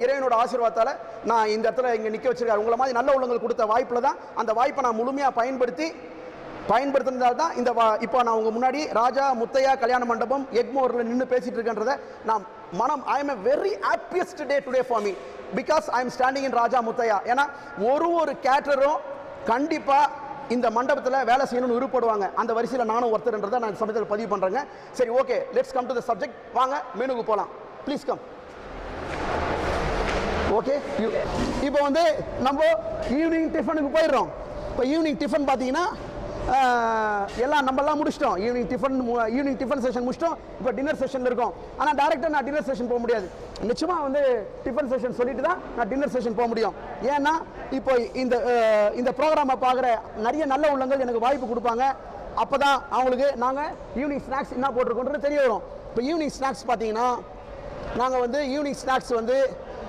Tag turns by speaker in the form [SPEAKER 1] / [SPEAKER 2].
[SPEAKER 1] இறைவனோட ஆசீர்வாதத்தால் நான் இந்த இடத்துல இங்கே நிற்க வச்சிருக்காரு. உங்களை மாதிரி நல்ல உள்ளங்கள் கொடுத்த வாய்ப்பில் தான் அந்த வாய்ப்பை நான் முழுமையாக பயன்படுத்தினதால் தான் இந்த இப்போ நான் உங்கள் முன்னாடி ராஜா முத்தையா கல்யாண மண்டபம் எக்மோரில் நின்று பேசிகிட்டு இருக்கேன்றதை நான் I am a very happiest day today for me because I am standing in Raja Muthiah. ஏன்னா ஒரு கேட்டரும் கண்டிப்பாக இந்த மண்டபத்தில் வேலை செய்யணும்னு விருப்பப்படுவாங்க. அந்த வரிசையில் நானும் ஒருத்தர்ன்றதை நான் சமயத்தில் பதிவு பண்ணுறேங்க. சரி, okay, let's come to the subject. வாங்க மெனுக்கு போகலாம். Please come. ஓகே, இப்போ வந்து நம்ம ஈவினிங் டிஃபனுக்கு போயிடுறோம். இப்போ ஈவினிங் டிஃபன் பார்த்தீங்கன்னா எல்லாம் நம்மலாம் முடிச்சிட்டோம். ஈவினிங் டிஃபன் செஷன் முடிச்சிட்டோம். இப்போ டின்னர் செஷனில் இருக்கோம். ஆனால் டேரெக்டாக நான் டின்னர் செஷன் போக முடியாது. நிச்சயமாக வந்து டிஃபன் செஷன் சொல்லிட்டு தான் நான் டின்னர் செஷன் போக முடியும். ஏன்னா இப்போ இந்த ப்ரோக்ராமை பார்க்குற நிறைய நல்ல உள்ளங்கள் எனக்கு வாய்ப்பு கொடுப்பாங்க. அப்போ தான் அவங்களுக்கு நாங்கள் ஈவினிங் ஸ்நாக்ஸ் என்ன போட்டிருக்கோன்றது தெரிய வரும். இப்போ ஈவினிங் ஸ்நாக்ஸ் பார்த்தீங்கன்னா நாங்கள் வந்து ஈவினிங் ஸ்நாக்ஸ் வந்து